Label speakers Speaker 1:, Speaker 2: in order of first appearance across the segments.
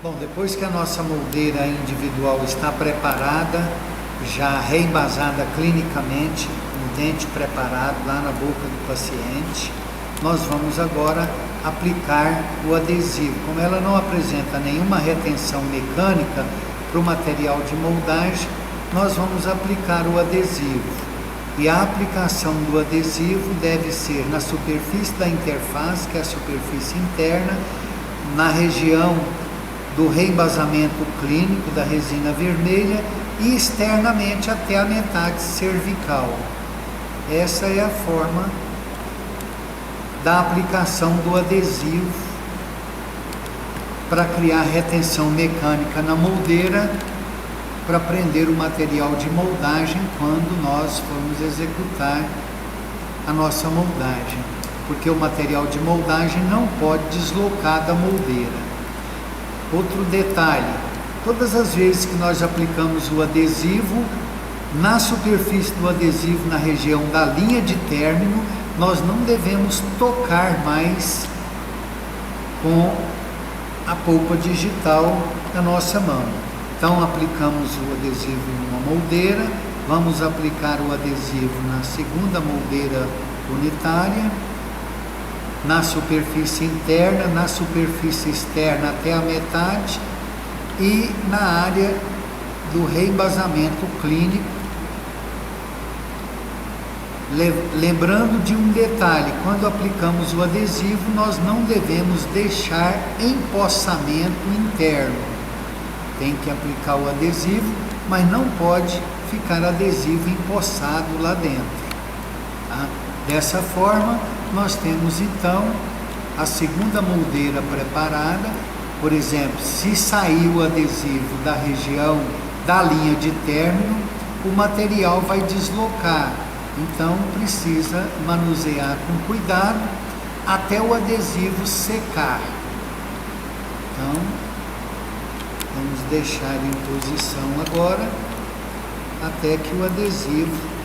Speaker 1: Bom, depois que a nossa moldeira individual está preparada, já reembasada clinicamente, um dente preparado lá na boca do paciente, nós vamos agora aplicar o adesivo. Como ela não apresenta nenhuma retenção mecânica para o material de moldagem, nós vamos aplicar o adesivo. E a aplicação do adesivo deve ser na superfície da interface, que é a superfície interna, na região do reembasamento clínico da resina vermelha e externamente até a metade cervical. Essa é a forma da aplicação do adesivo para criar retenção mecânica na moldeira, para prender o material de moldagem quando nós formos executar a nossa moldagem, porque o material de moldagem não pode deslocar da moldeira. Outro detalhe, todas as vezes que nós aplicamos o adesivo, na superfície do adesivo, na região da linha de término, nós não devemos tocar mais com a polpa digital da nossa mão. Então aplicamos o adesivo em uma moldeira, vamos aplicar o adesivo na segunda moldeira unitária, na superfície interna, na superfície externa até a metade e na área do reembasamento clínico. Lembrando de um detalhe, quando aplicamos o adesivo, nós não devemos deixar empossamento interno. Tem que aplicar o adesivo, mas não pode ficar adesivo empossado lá dentro. Tá? Dessa forma, nós temos então a segunda moldeira preparada. Por exemplo, se sair o adesivo da região da linha de término, o material vai deslocar. Então precisa manusear com cuidado até o adesivo secar. Então, vamos deixar em posição agora até que o adesivo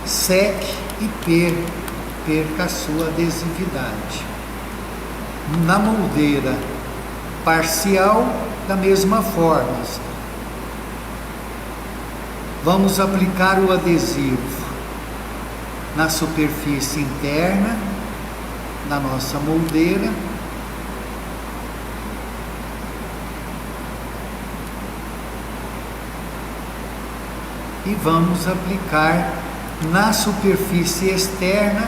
Speaker 1: seque e perca a sua adesividade. Na moldeira parcial, da mesma forma, vamos aplicar o adesivo na superfície interna da nossa moldeira. E vamos aplicar na superfície externa,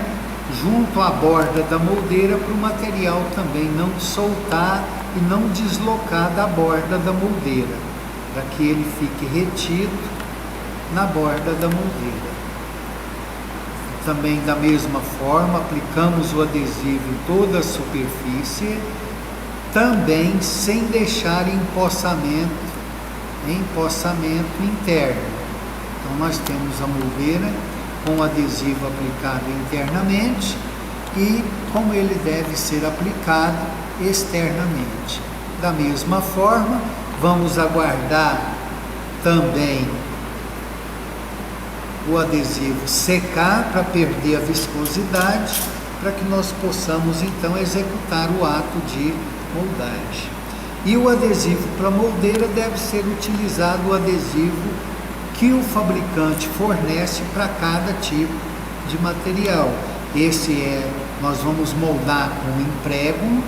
Speaker 1: junto à borda da moldeira, para o material também não soltar e não deslocar da borda da moldeira, para que ele fique retido na borda da moldeira. Também da mesma forma, aplicamos o adesivo em toda a superfície, também sem deixar empossamento interno. Então nós temos a moldeira com o adesivo aplicado internamente e como ele deve ser aplicado externamente. Da mesma forma, vamos aguardar também o adesivo secar para perder a viscosidade, para que nós possamos então executar o ato de moldagem. E o adesivo para moldeira deve ser utilizado o adesivo que o fabricante fornece para cada tipo de material. Nós vamos moldar com emprego,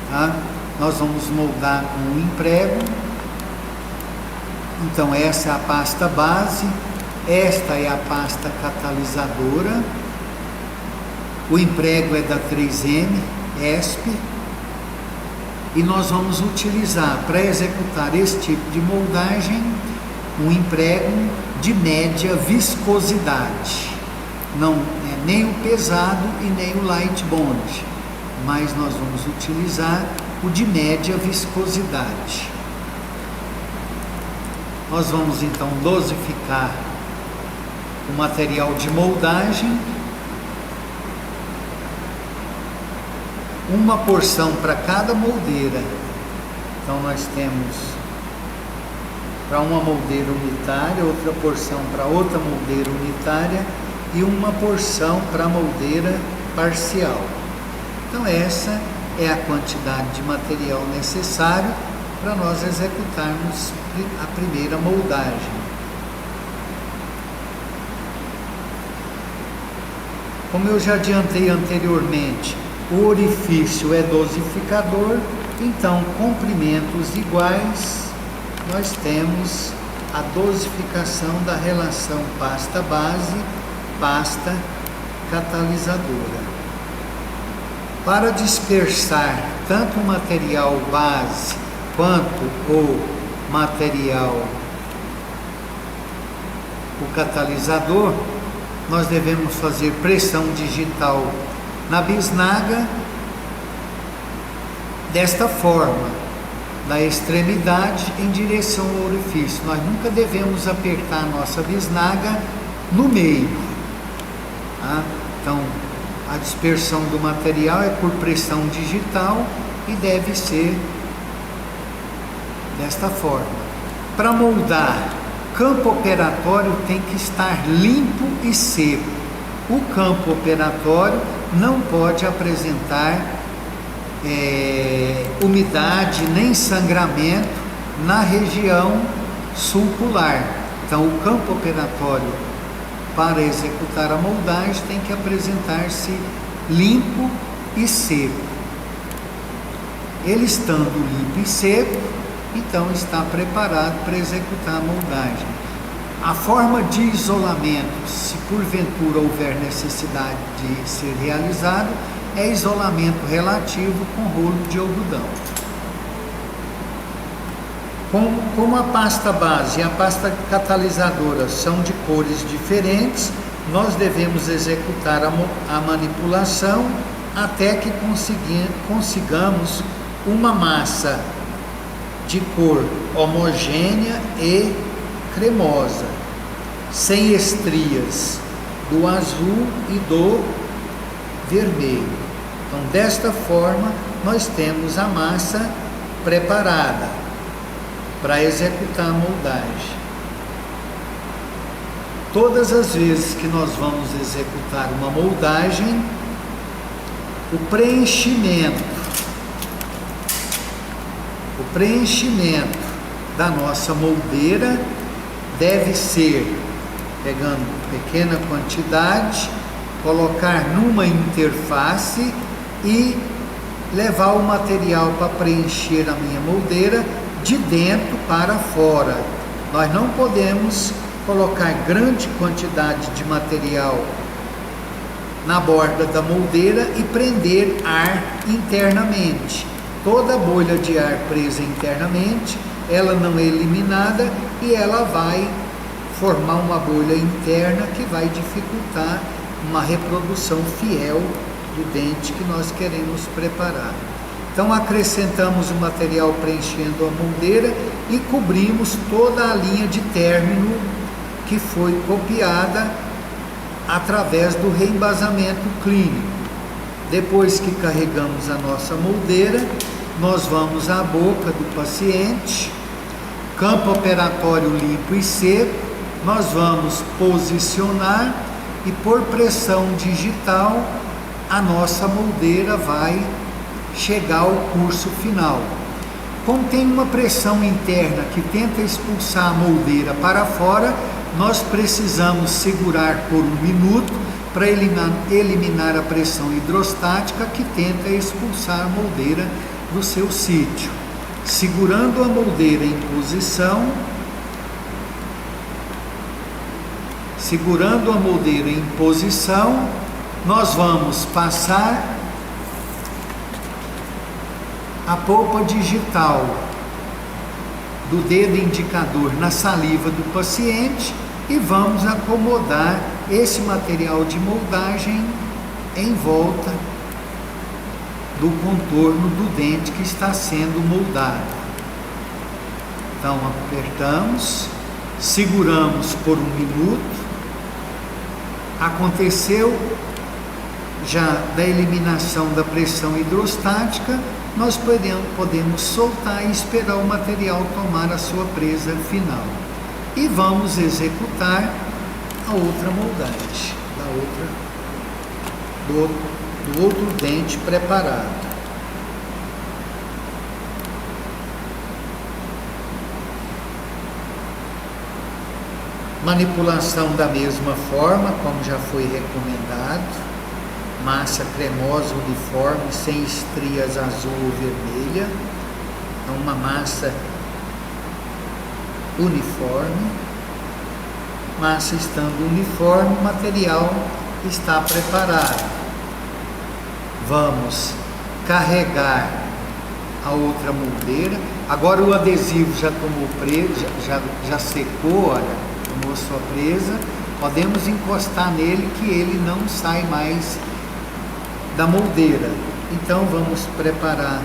Speaker 1: tá? Nós vamos moldar com emprego. Então essa é a pasta base, esta é a pasta catalisadora, o emprego é da 3M ESP, e nós vamos utilizar para executar esse tipo de moldagem um emprego de média viscosidade. Não é nem o pesado e nem o light bond, mas nós vamos utilizar o de média viscosidade. Nós vamos então dosificar o material de moldagem, uma porção para cada moldeira. Então nós temos para uma moldeira unitária, outra porção para outra moldeira unitária e uma porção para a moldeira parcial. Então essa é a quantidade de material necessário para nós executarmos a primeira moldagem. Como eu já adiantei anteriormente, o orifício é dosificador, então comprimentos iguais, nós temos a dosificação da relação pasta-base, pasta catalisadora. Para dispersar tanto o material base quanto o material, o catalisador, nós devemos fazer pressão digital na bisnaga desta forma, da extremidade em direção ao orifício. Nós nunca devemos apertar a nossa bisnaga no meio, tá? Então, a dispersão do material é por pressão digital e deve ser desta forma. Para moldar, campo operatório tem que estar limpo e seco. O campo operatório não pode apresentar umidade nem sangramento na região sulcular. Então, o campo operatório para executar a moldagem tem que apresentar-se limpo e seco. Ele estando limpo e seco, então está preparado para executar a moldagem. A forma de isolamento, se porventura houver necessidade de ser realizado, é isolamento relativo com rolo de algodão. Como a pasta base e a pasta catalisadora são de cores diferentes, nós devemos executar a manipulação até que consigamos uma massa de cor homogênea e cremosa, sem estrias do azul e do vermelho. Então, desta forma, nós temos a massa preparada para executar a moldagem. Todas as vezes que nós vamos executar uma moldagem, o preenchimento da nossa moldeira deve ser, pegando pequena quantidade, colocar numa interface e levar o material para preencher a minha moldeira de dentro para fora. Nós não podemos colocar grande quantidade de material na borda da moldeira e prender ar internamente. Toda bolha de ar presa internamente, ela não é eliminada e ela vai formar uma bolha interna que vai dificultar uma reprodução fiel do dente que nós queremos preparar. Então, acrescentamos o material preenchendo a moldeira e cobrimos toda a linha de término que foi copiada através do reembasamento clínico. Depois que carregamos a nossa moldeira, nós vamos à boca do paciente, campo operatório limpo e seco, nós vamos posicionar e por pressão digital a nossa moldeira vai chegar ao curso final. Como tem uma pressão interna que tenta expulsar a moldeira para fora, nós precisamos segurar por 1 minuto para eliminar a pressão hidrostática que tenta expulsar a moldeira do seu sítio. Segurando a moldeira em posição, nós vamos passar a polpa digital do dedo indicador na saliva do paciente e vamos acomodar esse material de moldagem em volta do contorno do dente que está sendo moldado. Então, apertamos, seguramos por 1 minuto. Aconteceu já da eliminação da pressão hidrostática, nós podemos soltar e esperar o material tomar a sua presa final. E vamos executar a outra moldagem, do outro dente preparado. Manipulação da mesma forma, como já foi recomendado. Massa cremosa, uniforme, sem estrias azul ou vermelha. Então, uma massa uniforme. Massa estando uniforme, o material está preparado. Vamos carregar a outra moldeira. Agora o adesivo já tomou presa, já secou, olha, tomou sua presa. Podemos encostar nele que ele não sai mais da moldeira. Então vamos preparar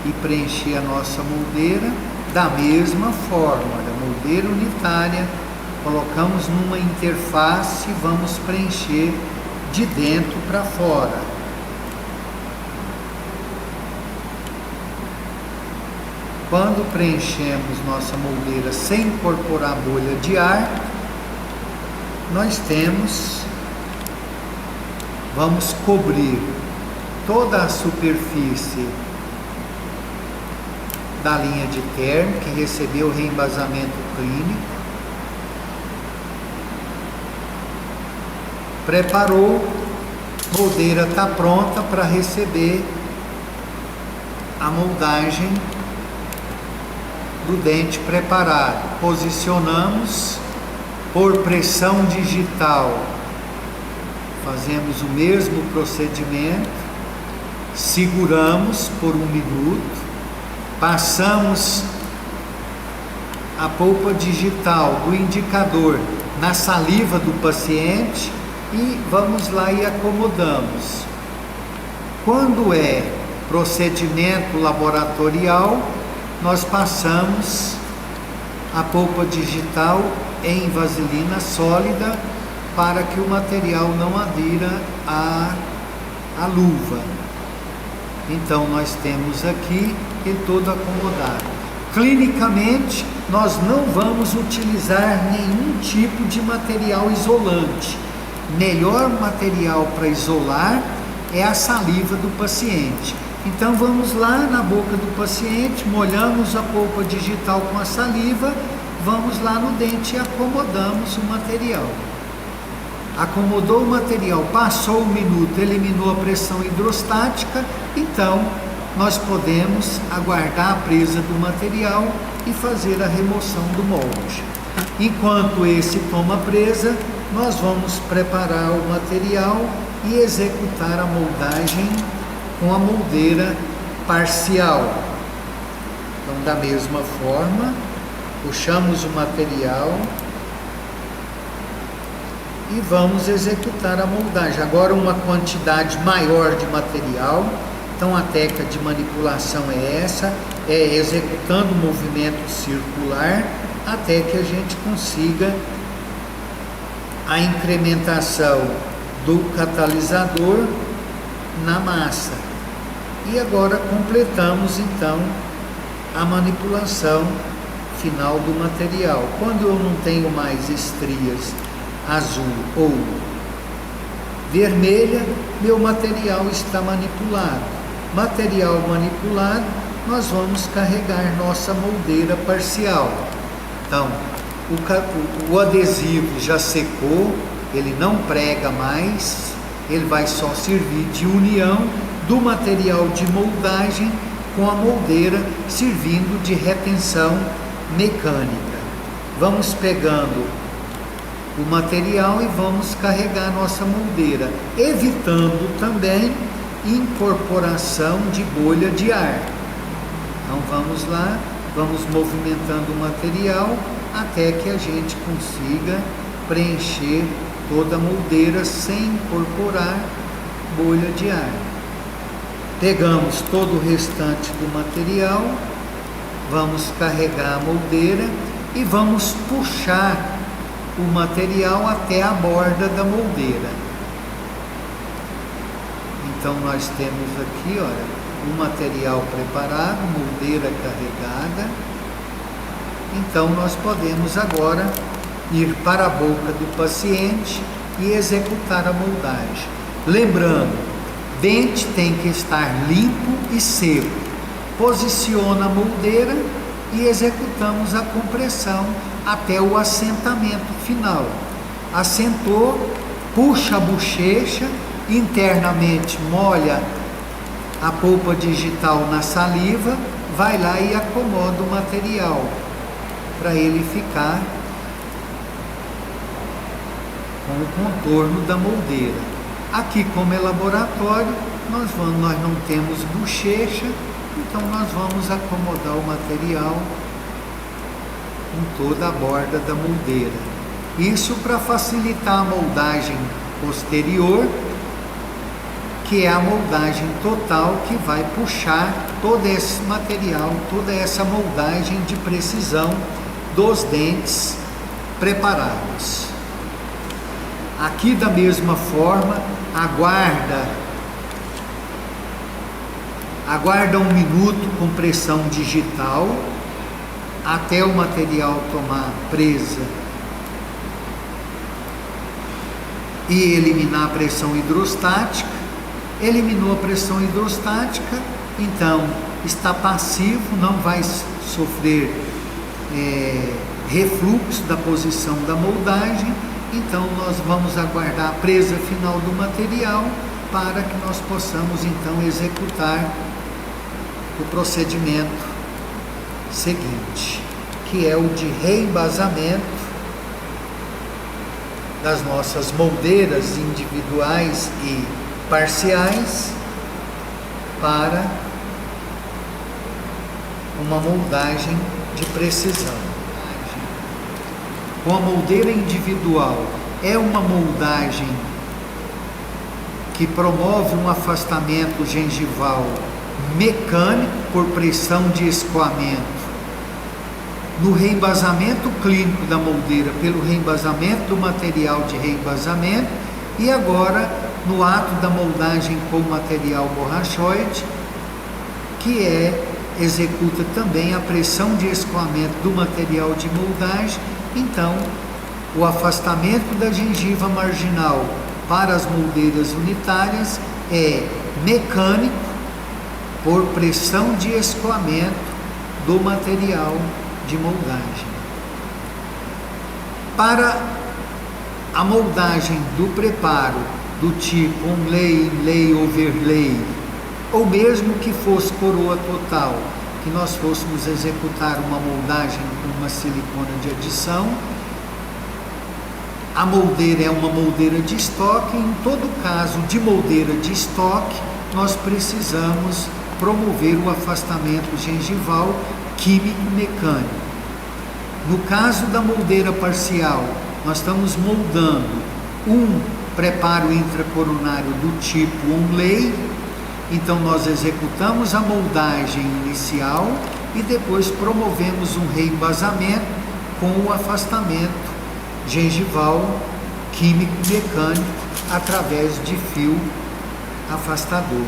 Speaker 1: e preencher a nossa moldeira da mesma forma, a moldeira unitária, colocamos numa interface e vamos preencher de dentro para fora. Quando preenchemos nossa moldeira sem incorporar bolha de ar, vamos cobrir toda a superfície da linha de término que recebeu o reembasamento clínico. Preparou, moldeira está pronta para receber a moldagem do dente preparado. Posicionamos por pressão digital, fazemos o mesmo procedimento, seguramos por 1 minuto, passamos a polpa digital do indicador na saliva do paciente e vamos lá e acomodamos. Quando é procedimento laboratorial, nós passamos a polpa digital em vaselina sólida para que o material não adira à luva. Então nós temos aqui ele todo acomodado. Clinicamente, nós não vamos utilizar nenhum tipo de material isolante. Melhor material para isolar é a saliva do paciente. Então vamos lá na boca do paciente, molhamos a polpa digital com a saliva, vamos lá no dente e acomodamos o material. Acomodou o material, passou 1 minuto, eliminou a pressão hidrostática, então nós podemos aguardar a presa do material e fazer a remoção do molde. Enquanto esse toma presa, nós vamos preparar o material e executar a moldagem com a moldeira parcial. Então, da mesma forma, puxamos o material e vamos executar a moldagem. Agora uma quantidade maior de material. Então a técnica de manipulação é essa, é executando o movimento circular até que a gente consiga a incrementação do catalisador na massa. E agora completamos então a manipulação final do material. Quando eu não tenho mais estrias azul ou vermelha, meu material está manipulado. Material manipulado, nós vamos carregar nossa moldeira parcial. Então, o adesivo já secou, ele não prega mais, ele vai só servir de união do material de moldagem com a moldeira, servindo de retenção mecânica. Vamos pegando o material e vamos carregar nossa moldeira, evitando também incorporação de bolha de ar. Então vamos lá, vamos movimentando o material até que a gente consiga preencher toda a moldeira sem incorporar bolha de ar. Pegamos todo o restante do material, vamos carregar a moldeira e vamos puxar o material até a borda da moldeira. Então nós temos aqui, olha, o material preparado, moldeira carregada. Então nós podemos agora ir para a boca do paciente e executar a moldagem. Lembrando, dente tem que estar limpo e seco. Posiciona a moldeira e executamos a compressão até o assentamento final. Assentou, puxa a bochecha, internamente molha a polpa digital na saliva, vai lá e acomoda o material para ele ficar com o contorno da moldeira. Aqui, como é laboratório, nós não temos bochecha, então nós vamos acomodar o material em toda a borda da moldeira. Isso para facilitar a moldagem posterior, que é a moldagem total, que vai puxar todo esse material, toda essa moldagem de precisão dos dentes preparados. Aqui, da mesma forma, aguarda 1 minuto com pressão digital até o material tomar presa e eliminar a pressão hidrostática. Eliminou a pressão hidrostática, então está passivo, não vai sofrer refluxo da posição da moldagem. Então nós vamos aguardar a presa final do material para que nós possamos então executar o procedimento seguinte, que é o de reembasamento das nossas moldeiras individuais e parciais para uma moldagem de precisão. Com a moldeira individual, é uma moldagem que promove um afastamento gengival mecânico por pressão de escoamento. No reembasamento clínico da moldeira, pelo reembasamento do material de reembasamento, e agora no ato da moldagem com material borrachoide, que executa também a pressão de escoamento do material de moldagem. Então, o afastamento da gengiva marginal para as moldeiras unitárias é mecânico por pressão de escoamento do material de moldagem. Para a moldagem do preparo do tipo onlay, inlay, overlay, ou mesmo que fosse coroa total, que nós fôssemos executar uma moldagem com uma silicona de adição, a moldeira é uma moldeira de estoque. Em todo caso de moldeira de estoque, nós precisamos promover o afastamento gengival químico-mecânico. No caso da moldeira parcial, nós estamos moldando um preparo intracoronário do tipo onlay. Então nós executamos a moldagem inicial e depois promovemos um reembasamento com o afastamento gengival químico-mecânico através de fio afastador,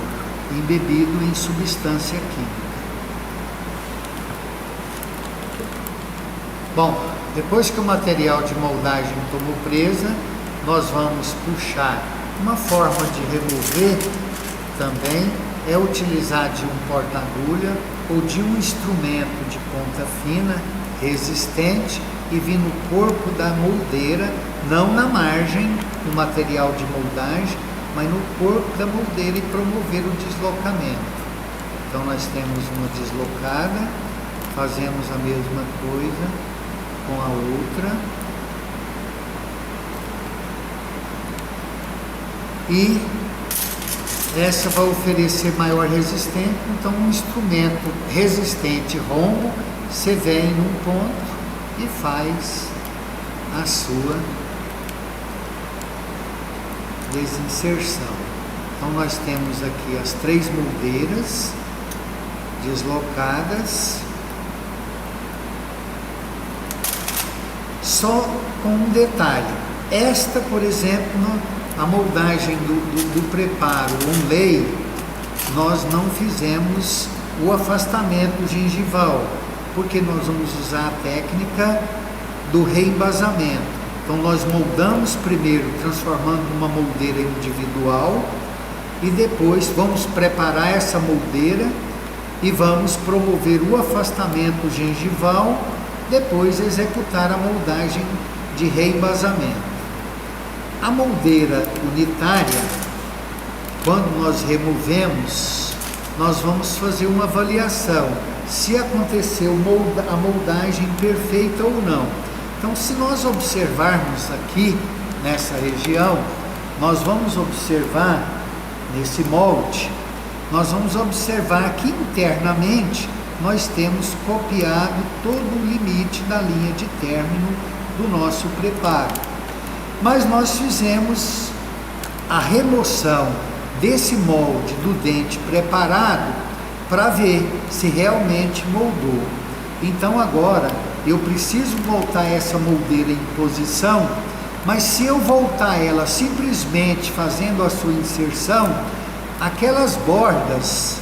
Speaker 1: embebido em substância química. Bom, depois que o material de moldagem tomou presa, nós vamos puxar. Uma forma de remover também é utilizar de um porta-agulha ou de um instrumento de ponta fina, resistente, e vir no corpo da moldeira, não na margem do material de moldagem, mas no corpo da moldeira, e promover o deslocamento. Então nós temos uma deslocada, fazemos a mesma coisa com a outra, e essa vai oferecer maior resistência. Então um instrumento resistente rombo, você vem num ponto e faz a sua desinserção. Então nós temos aqui as 3 moldeiras deslocadas, só com um detalhe. Esta, por exemplo, a moldagem do preparo onlay, nós não fizemos o afastamento gengival, porque nós vamos usar a técnica do reembasamento. Então nós moldamos primeiro, transformando numa moldeira individual, e depois vamos preparar essa moldeira e vamos promover o afastamento gengival. depois executar a moldagem de reembasamento. A moldeira unitária, quando nós removemos, nós vamos fazer uma avaliação se aconteceu a moldagem perfeita ou não. Então, se nós observarmos aqui nessa região, nós vamos observar nesse molde, nós vamos observar que internamente nós temos copiado todo o limite da linha de término do nosso preparo. Mas nós fizemos a remoção desse molde do dente preparado para ver se realmente moldou. Então agora eu preciso voltar essa moldeira em posição, mas se eu voltar ela simplesmente fazendo a sua inserção, aquelas bordas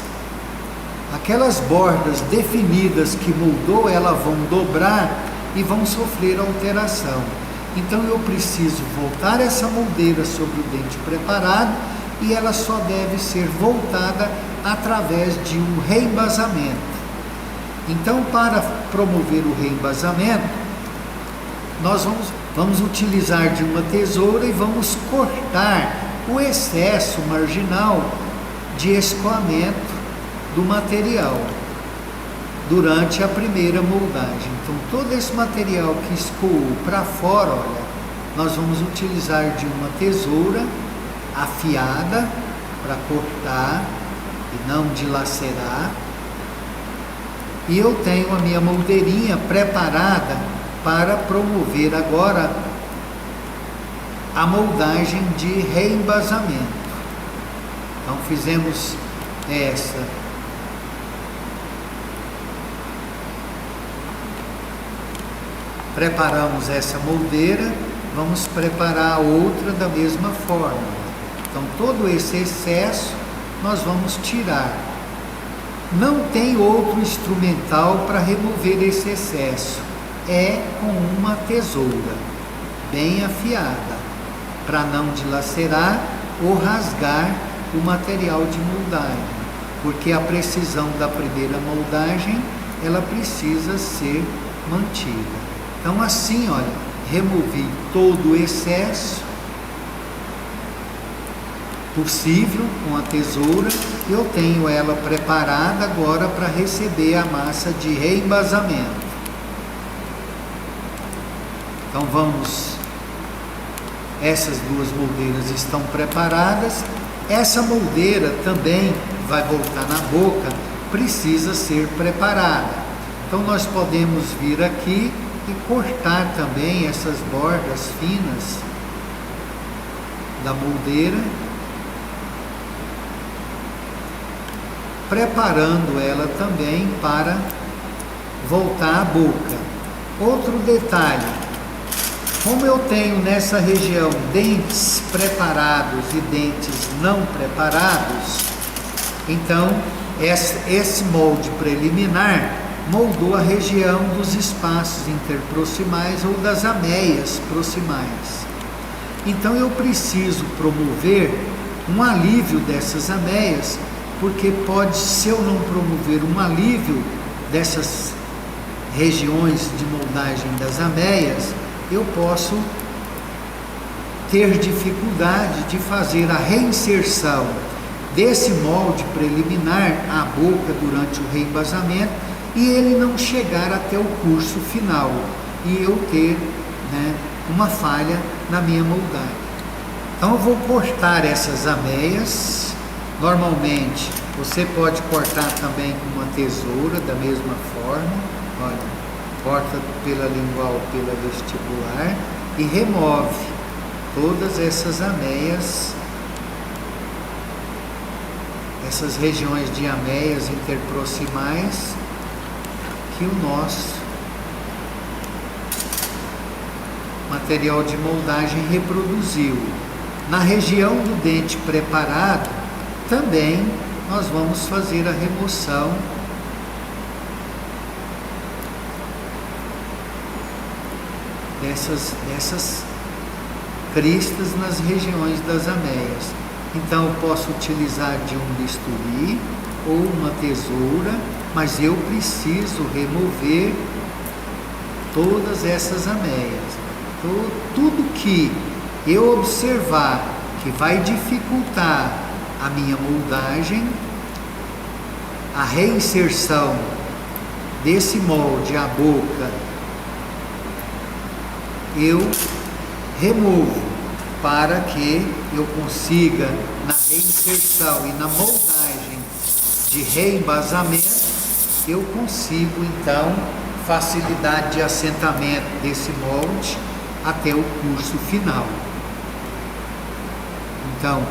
Speaker 1: definidas que moldou, elas vão dobrar e vão sofrer alteração. Então eu preciso voltar essa moldeira sobre o dente preparado, e ela só deve ser voltada através de um reembasamento. Então, para promover o reembasamento, nós vamos utilizar de uma tesoura e vamos cortar o excesso marginal de escoamento do material durante a primeira moldagem. Então, todo esse material que escoou para fora, olha, nós vamos utilizar de uma tesoura afiada para cortar e não dilacerar. E eu tenho a minha moldeirinha preparada para promover agora a moldagem de reembasamento. Então fizemos essa. Preparamos essa moldeira, vamos preparar a outra da mesma forma. Então todo esse excesso nós vamos tirar. Não tem outro instrumental para remover esse excesso, é com uma tesoura bem afiada, para não dilacerar ou rasgar o material de moldagem, porque a precisão da primeira moldagem, ela precisa ser mantida. Então assim, olha, removi todo o excesso possível com a tesoura. Eu tenho ela preparada agora para receber a massa de reembasamento. Então essas duas moldeiras estão preparadas. Essa moldeira também vai voltar na boca, precisa ser preparada. Então nós podemos vir aqui e cortar também essas bordas finas da moldeira, preparando ela também para voltar à boca. Outro detalhe, como eu tenho nessa região dentes preparados e dentes não preparados, então esse molde preliminar moldou a região dos espaços interproximais ou das ameias proximais. Então eu preciso promover um alívio dessas ameias, porque se eu não promover um alívio dessas regiões de moldagem das ameias, eu posso ter dificuldade de fazer a reinserção desse molde preliminar à boca durante o reembasamento e ele não chegar até o curso final e eu ter, uma falha na minha moldagem. Então eu vou cortar essas ameias. Normalmente você pode cortar também com uma tesoura da mesma forma. Olha, corta pela lingual, pela vestibular e remove todas essas ameias, essas regiões de ameias interproximais que o nosso material de moldagem reproduziu. Na região do dente preparado, também nós vamos fazer a remoção dessas cristas nas regiões das ameias. Então eu posso utilizar de um bisturi ou uma tesoura, mas eu preciso remover todas essas ameias. Tudo que eu observar que vai dificultar a minha moldagem, a reinserção desse molde à boca, eu removo para que eu consiga, na reinserção e na moldagem de reembasamento, eu consigo então facilidade de assentamento desse molde até o curso final. Então,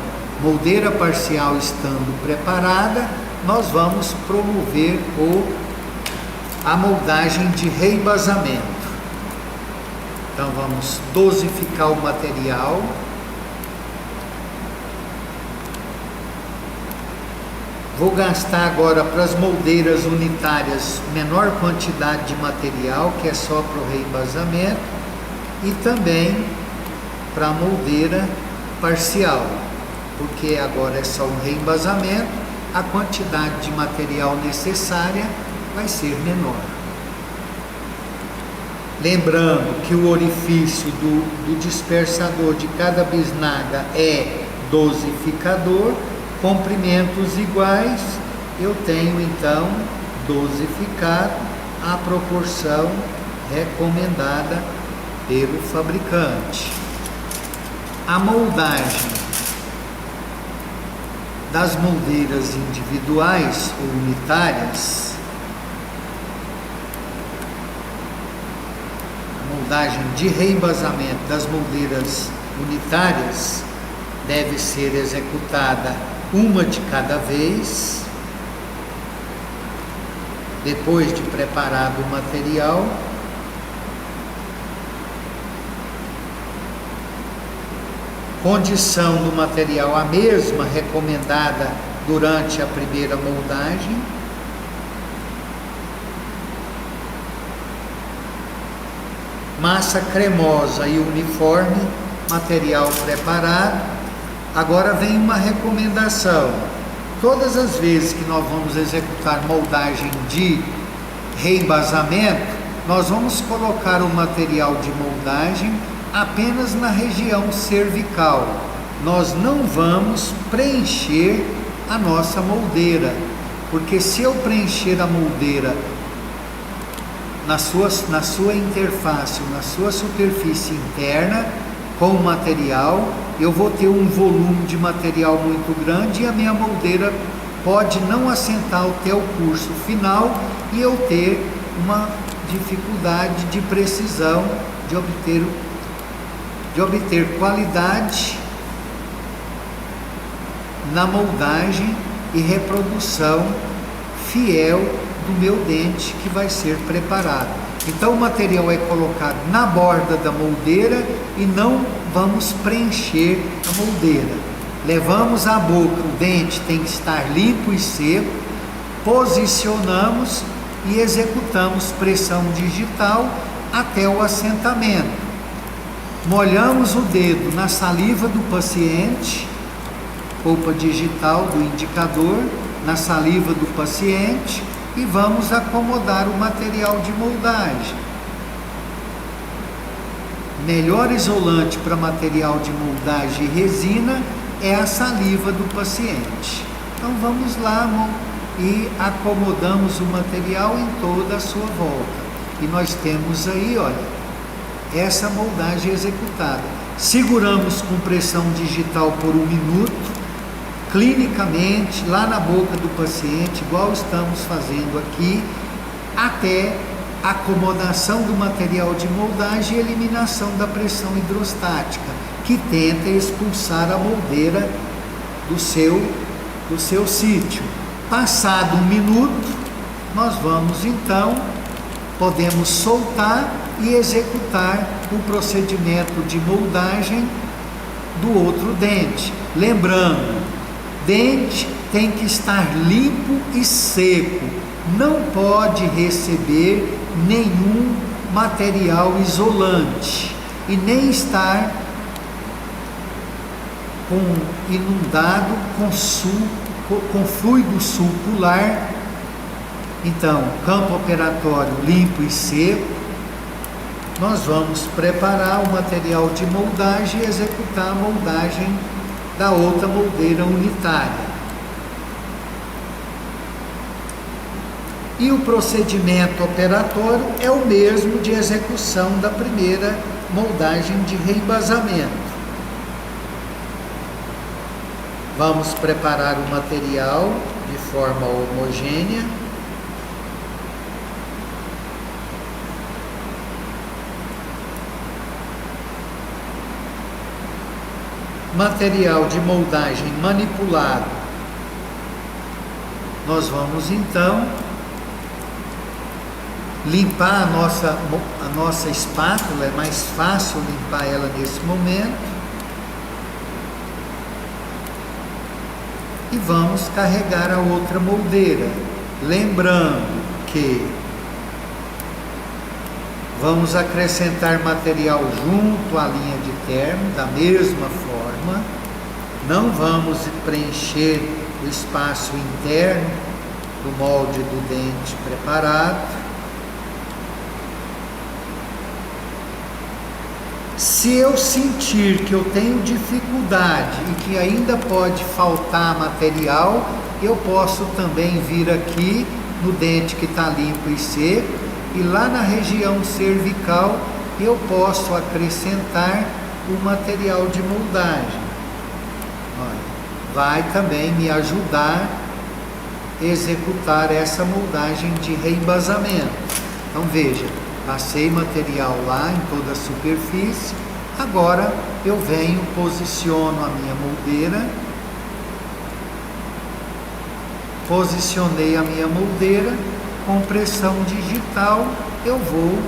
Speaker 1: moldeira parcial estando preparada, nós vamos promover a moldagem de reembasamento. Então vamos dosificar o material. Vou gastar agora para as moldeiras unitárias menor quantidade de material, que é só para o reembasamento, e também para a moldeira parcial, porque agora é só um reembasamento, a quantidade de material necessária vai ser menor. Lembrando que o orifício do dispersador de cada bisnaga é dosificador, comprimentos iguais, eu tenho então dosificado a proporção recomendada pelo fabricante. A moldagem das moldeiras individuais ou unitárias, moldagem de reembasamento das moldeiras unitárias deve ser executada uma de cada vez, depois de preparado o material. Condição do material a mesma recomendada durante a primeira moldagem. Massa cremosa e uniforme, material preparado. Agora vem uma recomendação: todas as vezes que nós vamos executar moldagem de reembasamento, nós vamos colocar o material de moldagem apenas na região cervical. Nós não vamos preencher a nossa moldeira, porque se eu preencher a moldeira na sua interface, na sua superfície interna com o material, eu vou ter um volume de material muito grande e a minha moldeira pode não assentar até o curso final e eu ter uma dificuldade de precisão de obter qualidade na moldagem e reprodução fiel do meu dente que vai ser preparado. Então o material é colocado na borda da moldeira e não vamos preencher a moldeira. Levamos à boca, o dente tem que estar limpo e seco, posicionamos e executamos pressão digital até o assentamento. Molhamos o dedo na saliva do paciente, polpa digital do indicador, na saliva do paciente, e vamos acomodar o material de moldagem. Melhor isolante para material de moldagem e resina é a saliva do paciente. Então vamos lá e acomodamos o material em toda a sua volta. E nós temos aí, olha, essa moldagem executada. Seguramos com pressão digital por 1 minuto, clinicamente, lá na boca do paciente, igual estamos fazendo aqui, até a acomodação do material de moldagem e eliminação da pressão hidrostática, que tenta expulsar a moldeira do seu sítio. Passado 1 minuto, nós vamos então, podemos soltar e executar o procedimento de moldagem do outro dente. Lembrando, dente tem que estar limpo e seco, não pode receber nenhum material isolante e nem estar inundado com fluido sulcular. Então, campo operatório limpo e seco, nós vamos preparar o material de moldagem e executar a moldagem da outra moldeira unitária. E o procedimento operatório é o mesmo de execução da primeira moldagem de reembasamento. Vamos preparar o material de forma homogênea. Material de moldagem manipulado. Nós vamos então limpar a nossa espátula, é mais fácil limpar ela nesse momento. E vamos carregar a outra moldeira, lembrando que vamos acrescentar material junto à linha de termo, da mesma forma. Não vamos preencher o espaço interno do molde do dente preparado. Se eu sentir que eu tenho dificuldade e que ainda pode faltar material, eu posso também vir aqui no dente que está limpo e seco, e lá na região cervical eu posso acrescentar o material de moldagem. Olha, vai também me ajudar a executar essa moldagem de reembasamento. Então veja, passei material lá em toda a superfície, agora eu venho, posiciono a minha moldeira, posicionei a minha moldeira, com pressão digital eu vou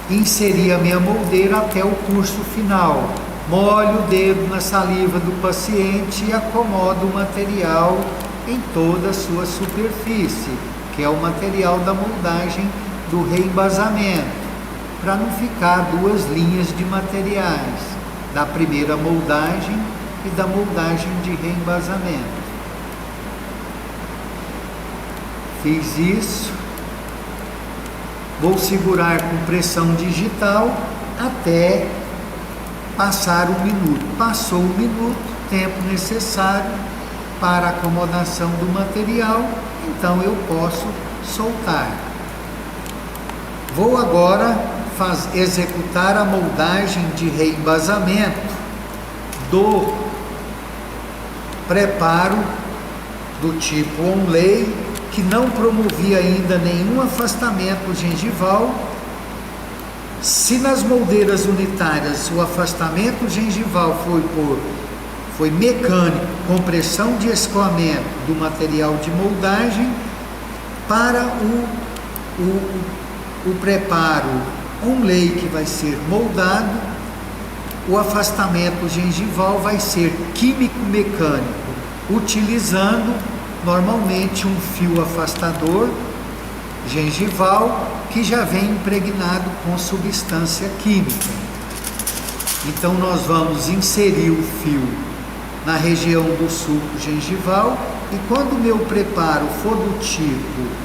Speaker 1: inserir a minha moldeira até o curso final. Molho o dedo na saliva do paciente e acomodo o material em toda a sua superfície, que é o material da moldagem do reembasamento, para não ficar duas linhas de materiais, da primeira moldagem e da moldagem de reembasamento. Fiz isso, vou segurar com pressão digital até passar um minuto. Passou um minuto, tempo necessário para a acomodação do material, então eu posso soltar. Vou agora executar a moldagem de reembasamento do preparo do tipo onlay, que não promovia ainda nenhum afastamento gengival. Se nas moldeiras unitárias o afastamento gengival foi mecânico, com pressão de escoamento do material de moldagem, para o preparo onlay que vai ser moldado, o afastamento gengival vai ser químico-mecânico, utilizando normalmente um fio afastador gengival que já vem impregnado com substância química. Então nós vamos inserir o fio na região do sulco gengival, e quando o meu preparo for do tipo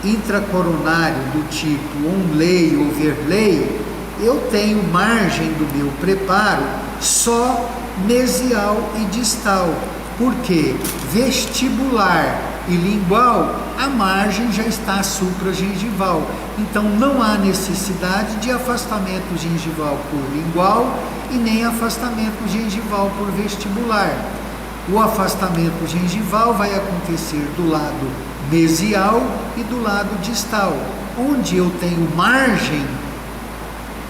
Speaker 1: intracoronário, do tipo onlay ou overlay, eu tenho margem do meu preparo só mesial e distal, porque vestibular e lingual, a margem já está supragengival, então não há necessidade de afastamento gengival por lingual e nem afastamento gengival por vestibular. O afastamento gengival vai acontecer do lado mesial e do lado distal, onde eu tenho margem,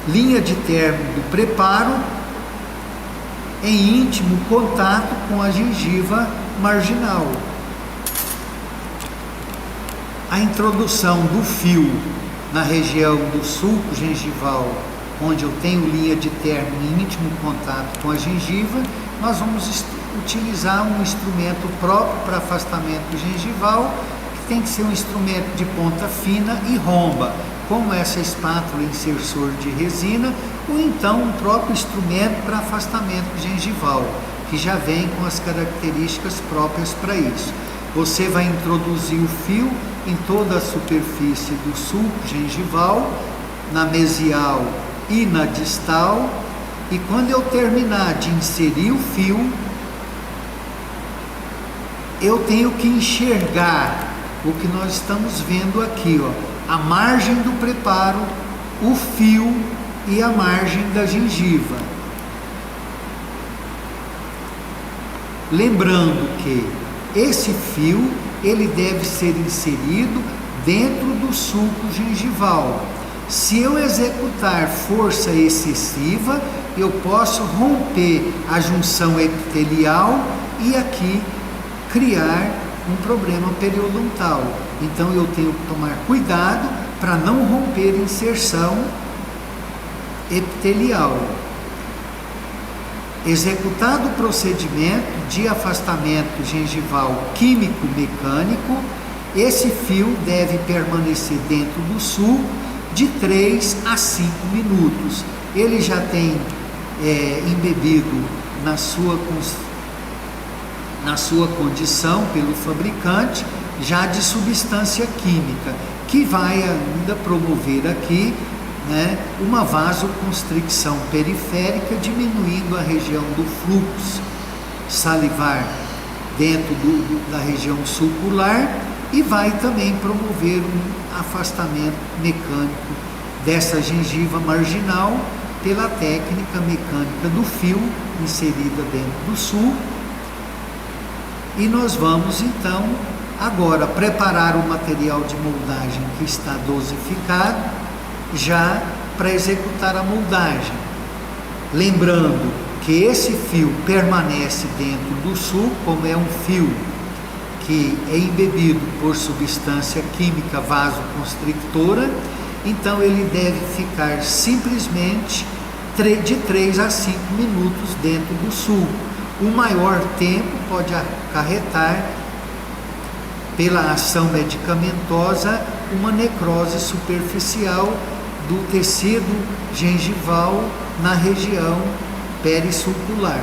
Speaker 1: linha de termo do preparo, em íntimo contato com a gengiva marginal. A introdução do fio na região do sulco gengival, onde eu tenho linha de termo em íntimo contato com a gengiva, nós vamos utilizar um instrumento próprio para afastamento gengival, que tem que ser um instrumento de ponta fina e romba, como essa espátula insersor de resina, ou então um próprio instrumento para afastamento gengival, que já vem com as características próprias para isso. Você vai introduzir o fio em toda a superfície do sulco gengival, na mesial e na distal, e quando eu terminar de inserir o fio, eu tenho que enxergar o que nós estamos vendo aqui, ó, a margem do preparo, o fio e a margem da gengiva. Lembrando que esse fio, ele deve ser inserido dentro do sulco gengival. Se eu executar força excessiva, eu posso romper a junção epitelial e aqui criar um problema periodontal. Então eu tenho que tomar cuidado para não romper inserção epitelial. Executado o procedimento de afastamento gengival químico-mecânico, esse fio deve permanecer dentro do sulco de 3 a 5 minutos. Ele já tem embebido na sua condição pelo fabricante, já de substância química, que vai ainda promover aqui, né, uma vasoconstricção periférica, diminuindo a região do fluxo salivar dentro da região sulcular, e vai também promover um afastamento mecânico dessa gengiva marginal pela técnica mecânica do fio inserida dentro do sulco. E nós vamos então agora preparar o material de moldagem que está dosificado, já para executar a moldagem. Lembrando que esse fio permanece dentro do sulco, como é um fio que é embebido por substância química vasoconstrictora, então ele deve ficar simplesmente de 3 a 5 minutos dentro do sulco. O maior tempo pode acarretar, pela ação medicamentosa, uma necrose superficial do tecido gengival na região perissulcular.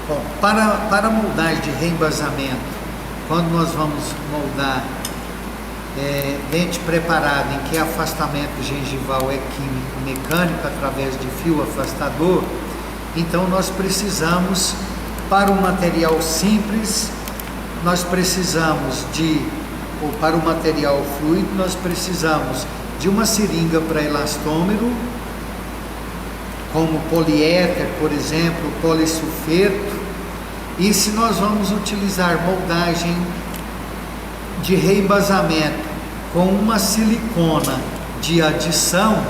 Speaker 1: Bom, para a moldagem de reembasamento, quando nós vamos moldar dente preparado em que afastamento gengival é químico-mecânico através de fio afastador, então nós precisamos, para o material simples, para o material fluido, nós precisamos de uma seringa para elastômero, como poliéter, por exemplo, polissulfeto. E se nós vamos utilizar moldagem de reembasamento com uma silicona de adição,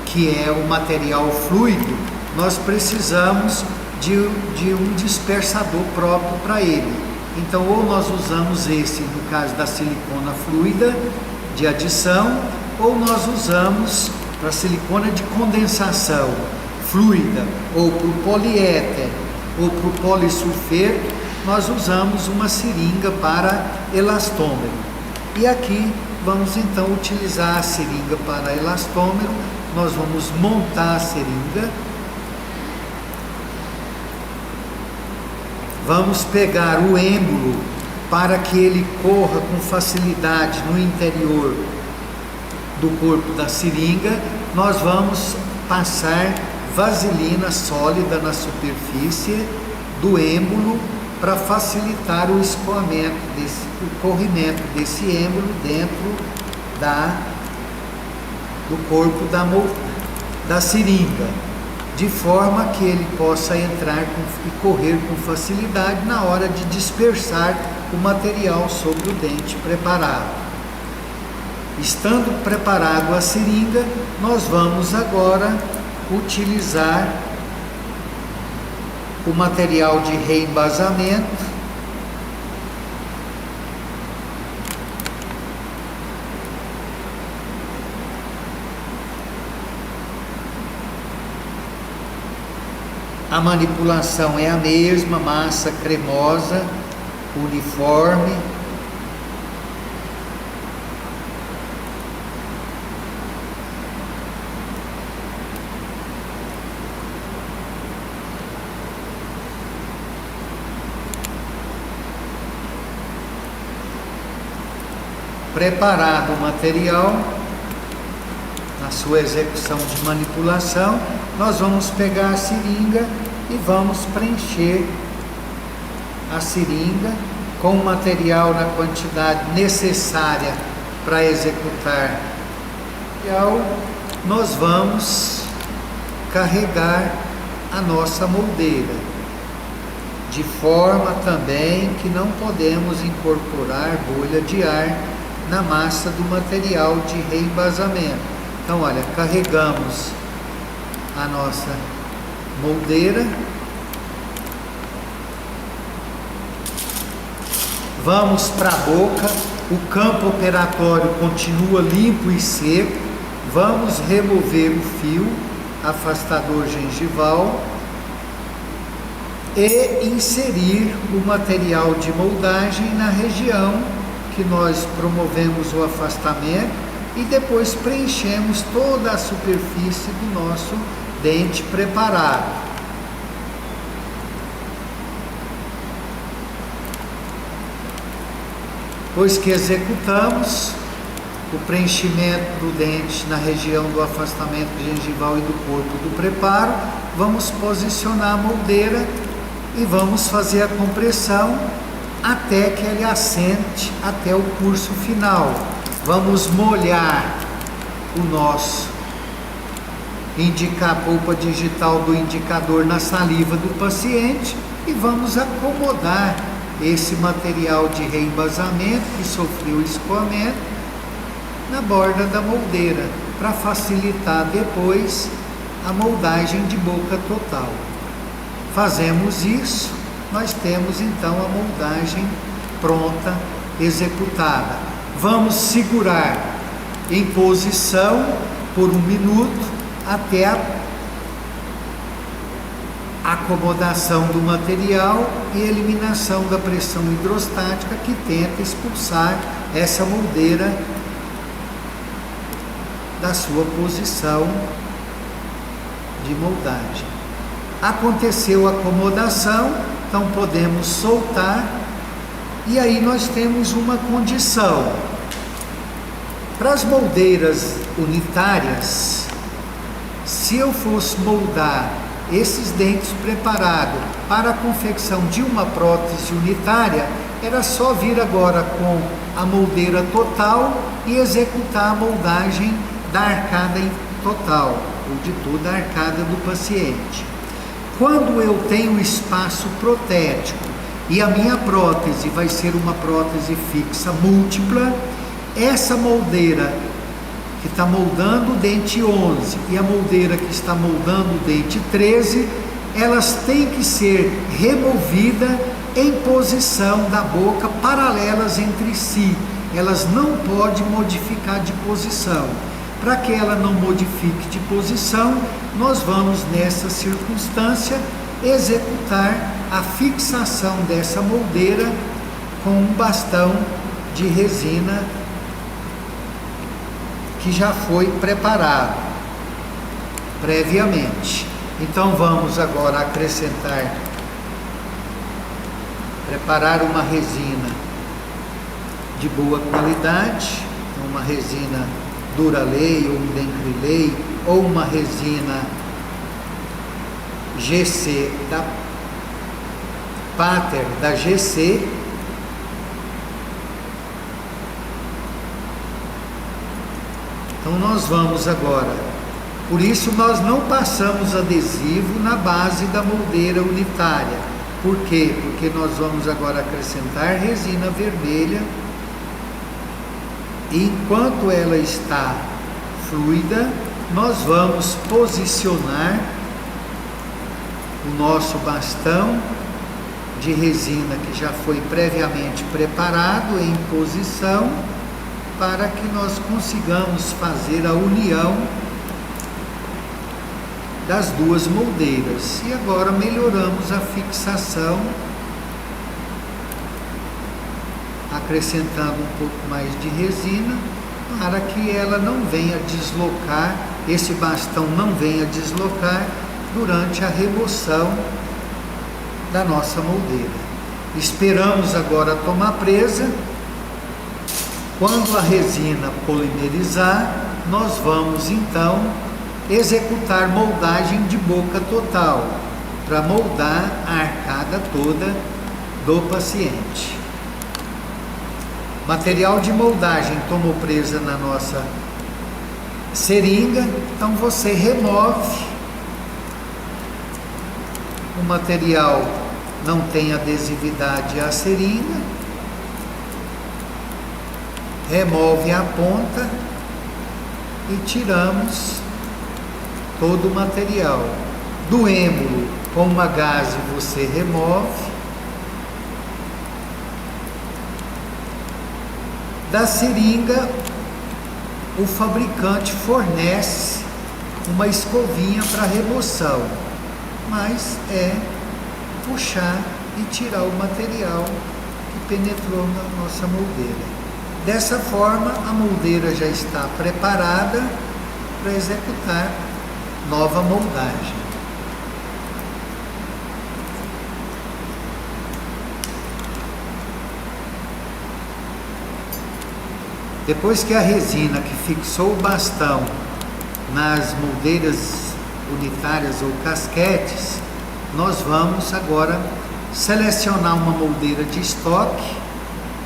Speaker 1: que é o material fluido, nós precisamos de um dispersador próprio para ele. Então, ou nós usamos esse, no caso da silicona fluida de adição, ou nós usamos para silicona de condensação fluida, ou para o poliéter, ou para o polissulfeto, nós usamos uma seringa para elastômero. E aqui vamos então utilizar a seringa para elastômero. Nós vamos montar a seringa, vamos pegar o êmbolo para que ele corra com facilidade no interior do corpo da seringa. Nós vamos passar vaselina sólida na superfície do êmbolo para facilitar o escoamento, o corrimento desse êmbolo dentro do corpo da seringa, de forma que ele possa entrar e correr com facilidade na hora de dispersar o material sobre o dente preparado. Estando preparado a seringa, nós vamos agora utilizar o material de reembasamento. A manipulação é a mesma, massa cremosa, uniforme. preparado o material, na sua execução de manipulação, nós vamos pegar a seringa e vamos preencher a seringa com o material na quantidade necessária para executar. E nós vamos carregar a nossa moldeira, de forma também que não podemos incorporar bolha de ar na massa do material de reembasamento. Então, olha, carregamos a nossa moldeira, vamos para a boca, o campo operatório continua limpo e seco, vamos remover o fio afastador gengival e inserir o material de moldagem na região que nós promovemos o afastamento e depois preenchemos toda a superfície do nosso dente preparado. Depois que executamos o preenchimento do dente na região do afastamento gengival e do corpo do preparo, vamos posicionar a moldeira e vamos fazer a compressão até que ele assente até o curso final. Vamos molhar o nosso polpa digital do indicador na saliva do paciente e vamos acomodar esse material de reembasamento que sofreu escoamento na borda da moldeira, para facilitar depois a moldagem de boca total. Fazemos isso, nós temos então a moldagem pronta, executada. Vamos segurar em posição por 1 minuto até a acomodação do material e eliminação da pressão hidrostática que tenta expulsar essa moldeira da sua posição de moldagem. Aconteceu a acomodação, então podemos soltar. E aí nós temos uma condição. Para as moldeiras unitárias, se eu fosse moldar esses dentes preparados para a confecção de uma prótese unitária, era só vir agora com a moldeira total e executar a moldagem da arcada total, ou de toda a arcada do paciente. Quando eu tenho espaço protético e a minha prótese vai ser uma prótese fixa múltipla, essa moldeira que está moldando o dente 11 e a moldeira que está moldando o dente 13, elas têm que ser removidas em posição da boca paralelas entre si. Elas não podem modificar de posição. Para que ela não modifique de posição, nós vamos nessa circunstância executar a fixação dessa moldeira com um bastão de resina que já foi preparado previamente. Então vamos agora acrescentar, preparar uma resina de boa qualidade, uma resina Duralei ou Dendrilei ou uma resina GC da Pater da GC. Então nós vamos agora, por isso nós não passamos adesivo na base da moldeira unitária. Por quê? Porque nós vamos agora acrescentar resina vermelha e enquanto ela está fluida, nós vamos posicionar o nosso bastão de resina que já foi previamente preparado em posição para que nós consigamos fazer a união das duas moldeiras. E agora melhoramos a fixação, acrescentando um pouco mais de resina para que ela não venha deslocar, esse bastão não venha deslocar durante a remoção da nossa moldeira. Esperamos agora tomar presa Quando a resina polimerizar, nós vamos então executar moldagem de boca total, para moldar a arcada toda do paciente. Material de moldagem tomou presa na nossa seringa, então você remove. O material não tem adesividade à seringa, remove a ponta e tiramos todo o material. Do êmbolo, com uma gaze você remove. Da seringa, o fabricante fornece uma escovinha para remoção, mas é puxar e tirar o material que penetrou na nossa moldeira. Dessa forma, a moldeira já está preparada para executar nova moldagem. Depois que a resina que fixou o bastão nas moldeiras unitárias ou casquetes, nós vamos agora selecionar uma moldeira de estoque,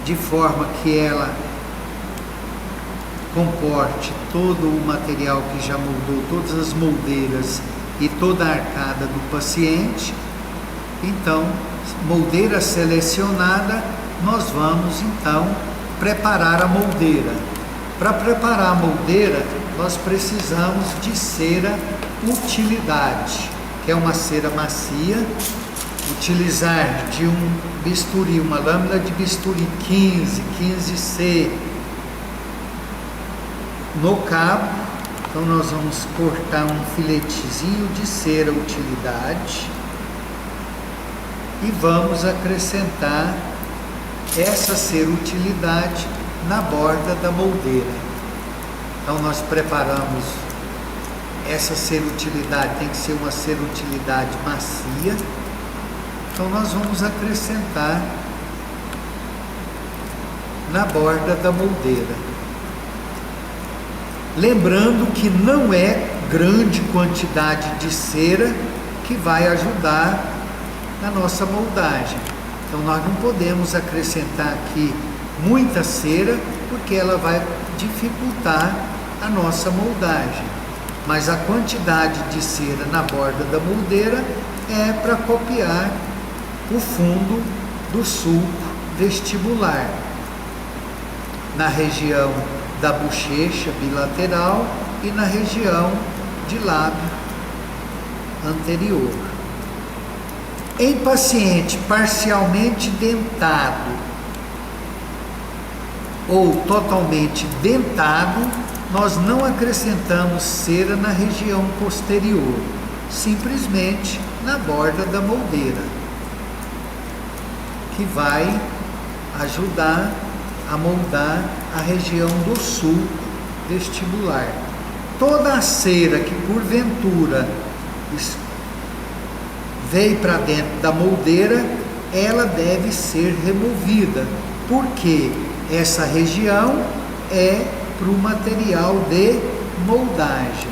Speaker 1: de forma que ela comporte todo o material que já moldou, todas as moldeiras e toda a arcada do paciente. Então, moldeira selecionada, nós vamos então preparar a moldeira. Para preparar a moldeira, nós precisamos de cera utilidade, que é uma cera macia. Utilizar de um bisturi, uma lâmina de bisturi 15C no cabo. Então nós vamos cortar um filetezinho de cera utilidade e vamos acrescentar essa cera utilidade na borda da moldeira. Então nós preparamos essa cera utilidade, tem que ser uma cera utilidade macia. Então nós vamos acrescentar na borda da moldeira. Lembrando que não é grande quantidade de cera que vai ajudar na nossa moldagem. Então nós não podemos acrescentar aqui muita cera, porque ela vai dificultar a nossa moldagem. Mas a quantidade de cera na borda da moldeira é para copiar o fundo do sulco vestibular, na região da bochecha bilateral e na região de lábio anterior. Em paciente parcialmente dentado ou totalmente dentado, nós não acrescentamos cera na região posterior, simplesmente na borda da moldeira, que vai ajudar a moldar a região do sulco vestibular. Toda a cera que porventura veio para dentro da moldeira, ela deve ser removida, porque essa região é para o material de moldagem,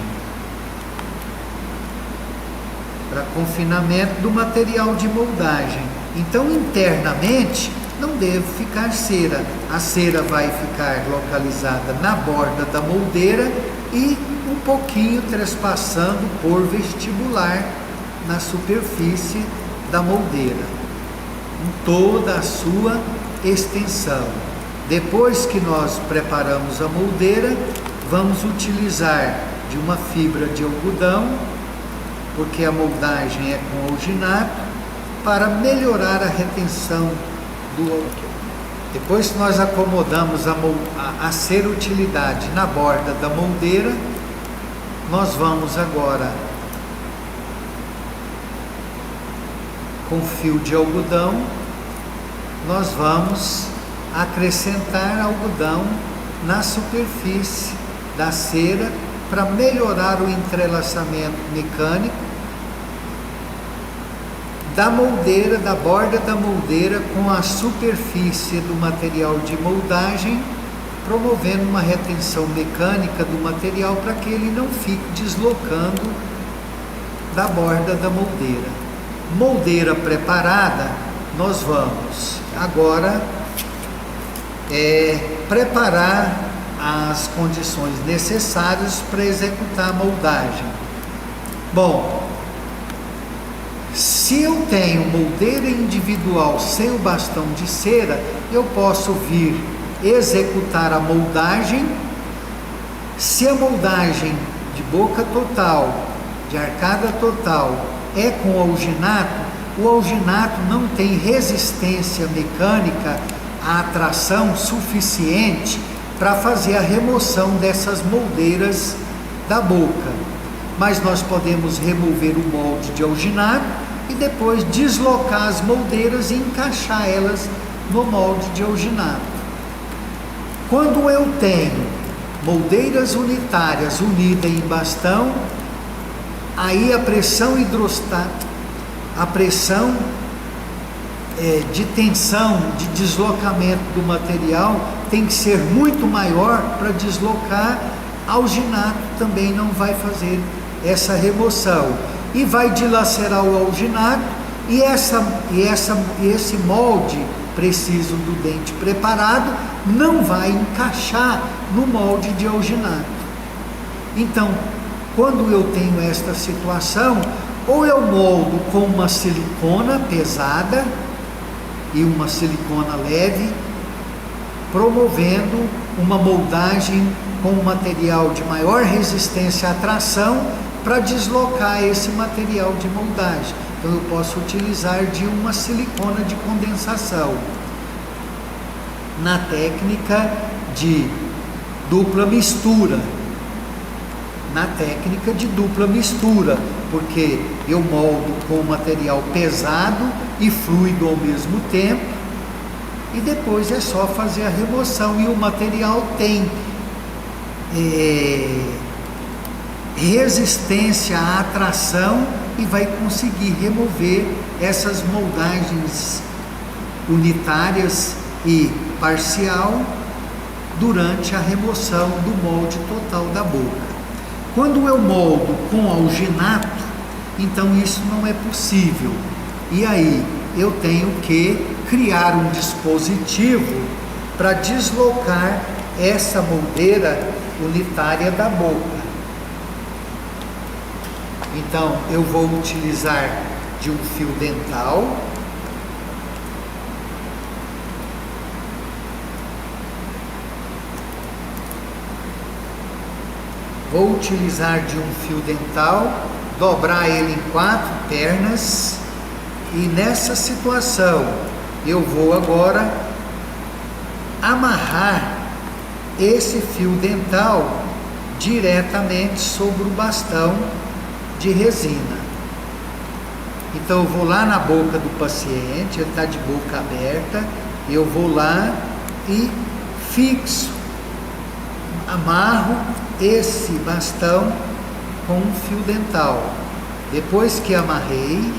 Speaker 1: para confinamento do material de moldagem. Então, internamente, não deve ficar cera. A cera vai ficar localizada na borda da moldeira e um pouquinho trespassando por vestibular na superfície da moldeira, em toda a sua extensão. Depois que nós preparamos a moldeira, vamos utilizar de uma fibra de algodão, porque a moldagem é com alginato, para melhorar a retenção do algodão. Depois que nós acomodamos a cera utilidade na borda da moldeira, nós vamos agora, com fio de algodão, nós vamos acrescentar algodão na superfície da cera para melhorar o entrelaçamento mecânico da moldeira, da borda da moldeira com a superfície do material de moldagem, promovendo uma retenção mecânica do material para que ele não fique deslocando da borda da moldeira. Moldeira preparada, nós vamos agora preparar as condições necessárias para executar a moldagem. Bom, se eu tenho moldeira individual sem o bastão de cera, eu posso vir executar a moldagem. Se a moldagem de boca total, de arcada total, é com alginato, o alginato não tem resistência mecânica à tração suficiente para fazer a remoção dessas moldeiras da boca. Mas nós podemos remover o molde de alginato e depois deslocar as moldeiras e encaixar elas no molde de alginato. Quando eu tenho moldeiras unitárias unidas em bastão, aí a pressão hidrostática, a pressão de tensão, de deslocamento do material tem que ser muito maior para deslocar. Alginato também não vai fazer essa remoção e vai dilacerar o alginato, e esse molde preciso do dente preparado não vai encaixar no molde de alginato. Então, quando eu tenho esta situação, ou eu moldo com uma silicona pesada e uma silicona leve, promovendo uma moldagem com um material de maior resistência à tração para deslocar esse material de moldagem. Então eu posso utilizar de uma silicona de condensação na técnica de dupla mistura. Porque eu moldo com material pesado e fluido ao mesmo tempo, e depois é só fazer a remoção, e o material tem resistência à tração e vai conseguir remover essas moldagens unitárias e parcial durante a remoção do molde total da boca. Quando eu moldo com alginato, então isso não é possível, e aí eu tenho que criar um dispositivo para deslocar essa moldeira unitária da boca. Então eu vou utilizar de um fio dental, dobrar ele em 4 pernas, e nessa situação eu vou agora amarrar esse fio dental diretamente sobre o bastão de resina. Então eu vou lá na boca do paciente, ele está de boca aberta, eu vou lá e fixo, amarro esse bastão com um fio dental. Depois que amarrei,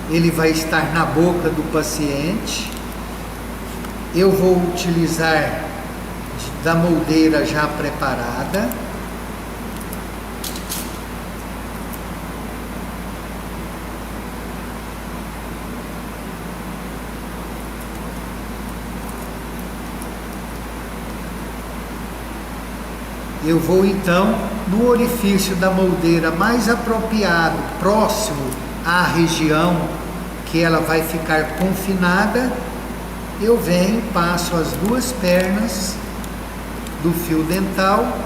Speaker 1: ele vai estar na boca do paciente. Eu vou utilizar da moldeira já preparada. Eu vou então no orifício da moldeira mais apropriado, próximo à região que ela vai ficar confinada. Eu venho, passo as 2 pernas do fio dental,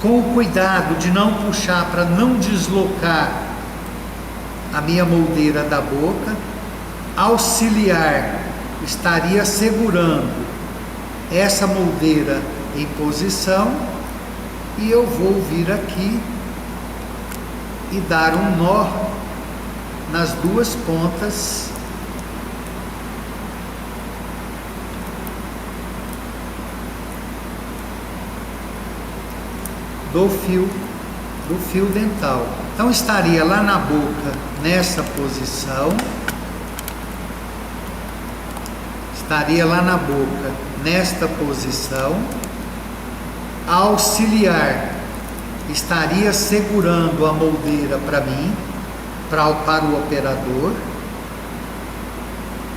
Speaker 1: com o cuidado de não puxar para não deslocar a minha moldeira da boca. Auxiliar estaria segurando essa moldeira em posição, e eu vou vir aqui e dar um nó nas 2 pontas do fio dental. Então estaria lá na boca, nessa posição. Estaria lá na boca, nesta posição. A auxiliar estaria segurando a moldeira para mim, para o operador.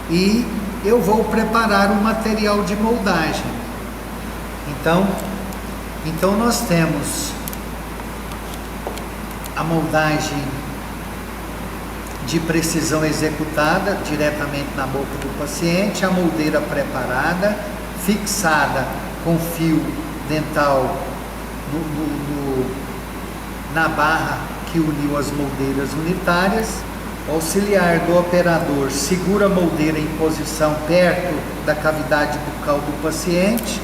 Speaker 1: E eu vou preparar o material de moldagem. Então nós temos a moldagem de precisão executada diretamente na boca do paciente, a moldeira preparada, fixada com fio dental na barra que uniu as moldeiras unitárias. O auxiliar do operador segura a moldeira em posição perto da cavidade bucal do paciente.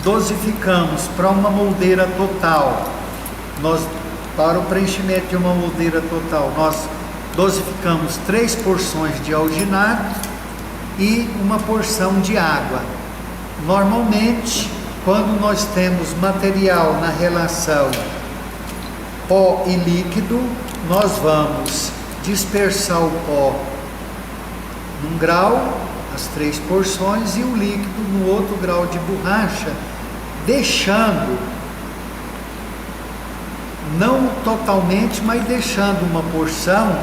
Speaker 1: Dosificamos para uma moldeira total. Para o preenchimento de uma moldeira total, nós dosificamos 3 porções de alginato e uma porção de água. Normalmente, quando nós temos material na relação pó e líquido, nós vamos dispersar o pó num grau, as 3 porções, e o líquido no outro grau de borracha, deixando, não totalmente, mas deixando uma porção,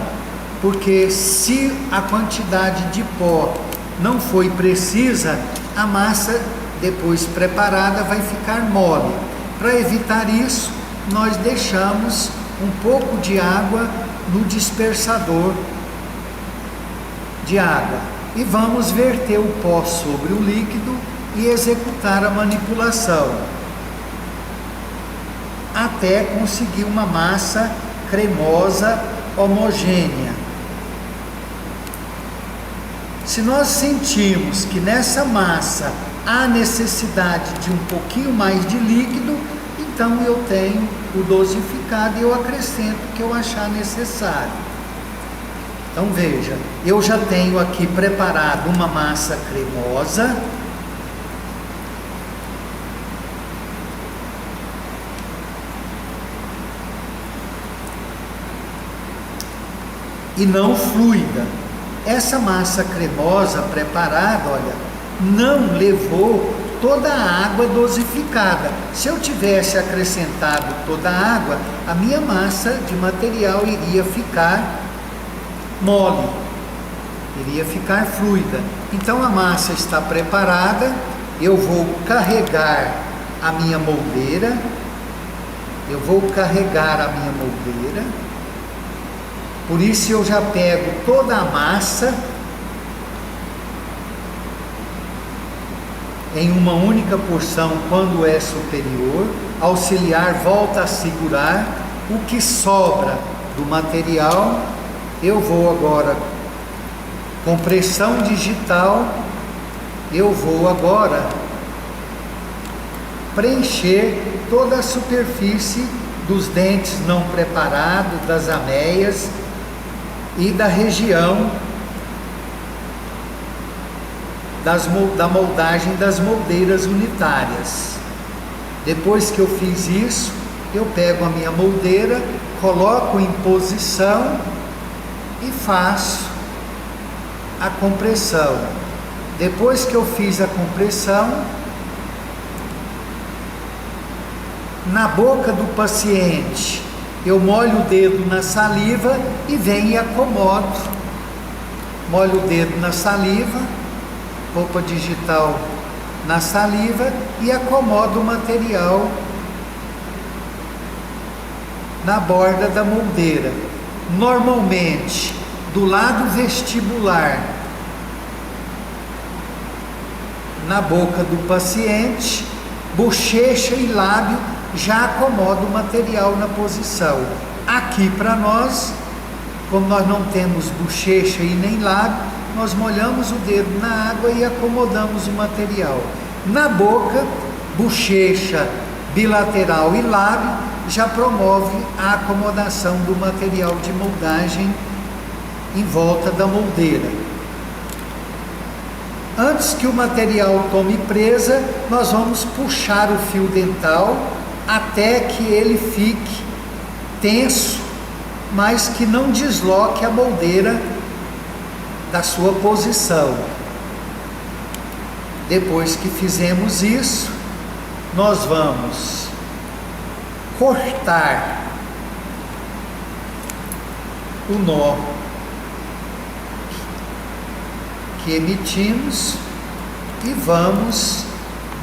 Speaker 1: porque se a quantidade de pó não foi precisa, a massa depois preparada vai ficar mole. Para evitar isso, nós deixamos um pouco de água no dispersador de água e vamos verter o pó sobre o líquido e executar a manipulação até conseguir uma massa cremosa homogênea. Se nós sentimos que nessa massa há necessidade de um pouquinho mais de líquido, então eu tenho o dosificado e eu acrescento o que eu achar necessário. Então veja, eu já tenho aqui preparado uma massa cremosa. E não fluida. Essa massa cremosa preparada, olha, não levou toda a água dosificada. Se eu tivesse acrescentado toda a água, a minha massa de material iria ficar mole, iria ficar fluida. Então a massa está preparada, eu vou carregar a minha moldeira, por isso eu já pego toda a massa em uma única porção quando é superior. Auxiliar volta a segurar o que sobra do material. Eu vou agora com pressão digital, eu vou agora preencher toda a superfície dos dentes não preparados, das ameias e da região da moldagem das moldeiras unitárias. Depois que eu fiz isso, eu pego a minha moldeira, coloco em posição e faço a compressão. Depois que eu fiz a compressão, na boca do paciente, eu molho o dedo na saliva e venho e acomodo. Molho o dedo na saliva, roupa digital na saliva e acomodo o material na borda da moldeira. Normalmente, do lado vestibular, na boca do paciente, bochecha e lábio, já acomoda o material na posição. Aqui para nós, como nós não temos bochecha e nem lábio, nós molhamos o dedo na água e acomodamos o material. Na boca, bochecha, bilateral e lábio já promove a acomodação do material de moldagem em volta da moldeira. Antes que o material tome presa, nós vamos puxar o fio dental até que ele fique tenso mas que não desloque a moldeira da sua posição. Depois que fizemos isso, nós vamos cortar o nó que emitimos e vamos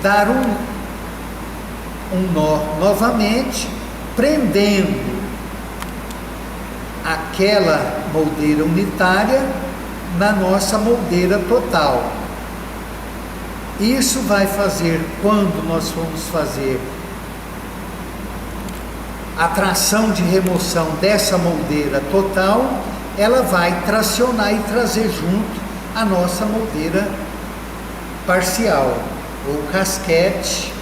Speaker 1: dar um nó novamente, prendendo aquela moldeira unitária na nossa moldeira total. Isso vai fazer, quando nós formos fazer a tração de remoção dessa moldeira total, ela vai tracionar e trazer junto a nossa moldeira parcial, ou casquete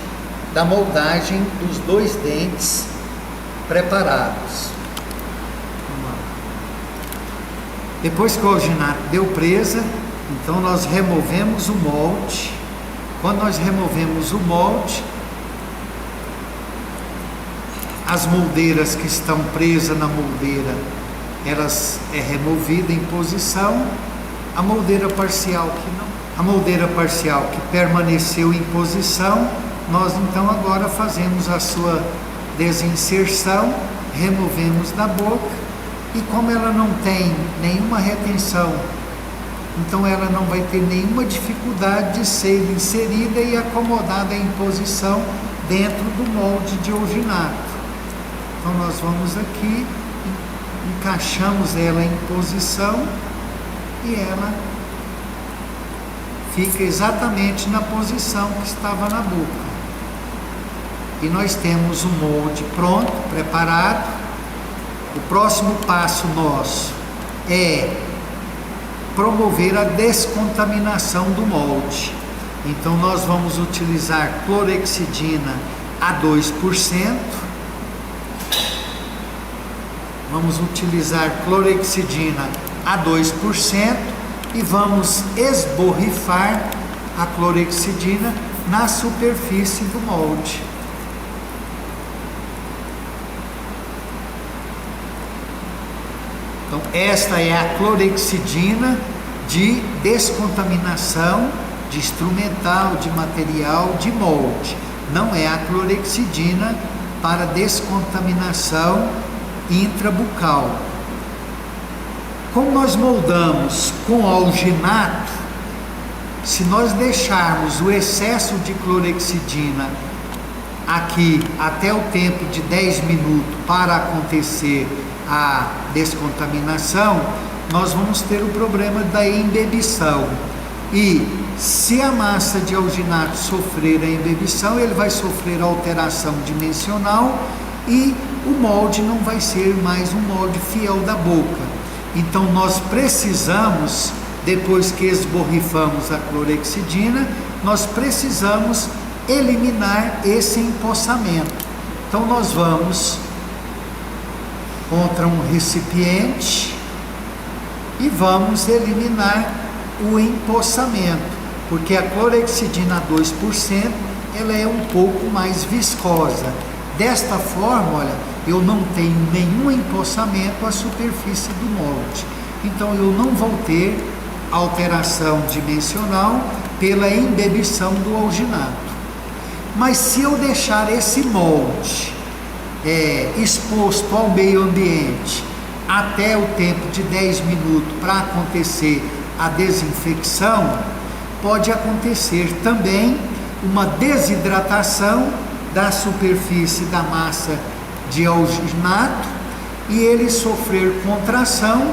Speaker 1: da moldagem dos 2 dentes preparados. Depois que o alginato deu presa, então nós removemos o molde. Quando nós removemos o molde, as moldeiras que estão presas na moldeira, elas é removida em posição. A moldeira parcial que permaneceu em posição, nós então agora fazemos a sua desinserção, removemos da boca, e como ela não tem nenhuma retenção, então ela não vai ter nenhuma dificuldade de ser inserida e acomodada em posição dentro do molde de alginato. Então nós vamos aqui, encaixamos ela em posição e ela fica exatamente na posição que estava na boca. E nós temos o molde pronto, preparado. O próximo passo nosso é promover a descontaminação do molde. Então nós vamos utilizar clorexidina a 2%. Vamos utilizar clorexidina a 2% e vamos esborrifar a clorexidina na superfície do molde. Então esta é a clorexidina de descontaminação de instrumental, de material, de molde. Não é a clorexidina para descontaminação intrabucal. Como nós moldamos com alginato, se nós deixarmos o excesso de clorexidina aqui até o tempo de 10 minutos para acontecer a descontaminação, nós vamos ter o problema da embebição. E se a massa de alginato sofrer a embebição, ele vai sofrer alteração dimensional e o molde não vai ser mais um molde fiel da boca. Então nós precisamos, depois que esborrifamos a clorexidina, nós precisamos eliminar esse empossamento. Então nós vamos contra um recipiente e vamos eliminar o empossamento, porque a clorexidina 2% ela é um pouco mais viscosa. Desta forma, olha, eu não tenho nenhum empossamento à superfície do molde, então eu não vou ter alteração dimensional pela embebição do alginato. Mas se eu deixar esse molde exposto ao meio ambiente até o tempo de 10 minutos para acontecer a desinfecção, pode acontecer também uma desidratação da superfície da massa de alginato e ele sofrer contração.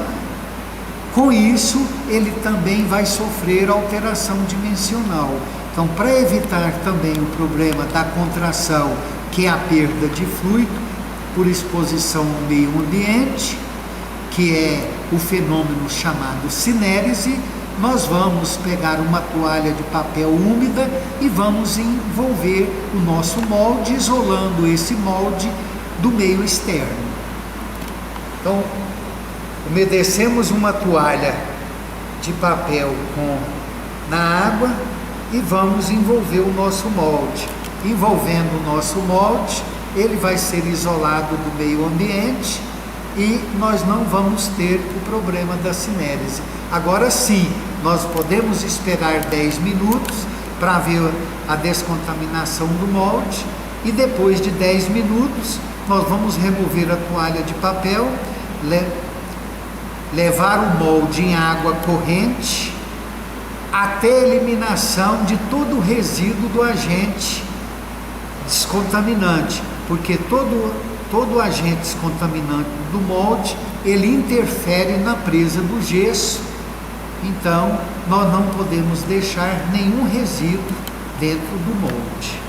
Speaker 1: Com isso, ele também vai sofrer alteração dimensional. Então, para evitar também o problema da contração, que é a perda de fluido por exposição ao meio ambiente, que é o fenômeno chamado cinérese, nós vamos pegar uma toalha de papel úmida e vamos envolver o nosso molde, isolando esse molde do meio externo. Então, umedecemos uma toalha de papel na água e vamos envolver o nosso molde. Envolvendo o nosso molde, ele vai ser isolado do meio ambiente e nós não vamos ter o problema da cinérese. Agora sim, nós podemos esperar 10 minutos para ver a descontaminação do molde, e depois de 10 minutos nós vamos remover a toalha de papel, levar o molde em água corrente até a eliminação de todo o resíduo do agente descontaminante, porque todo agente descontaminante do molde, ele interfere na presa do gesso. Então nós não podemos deixar nenhum resíduo dentro do molde.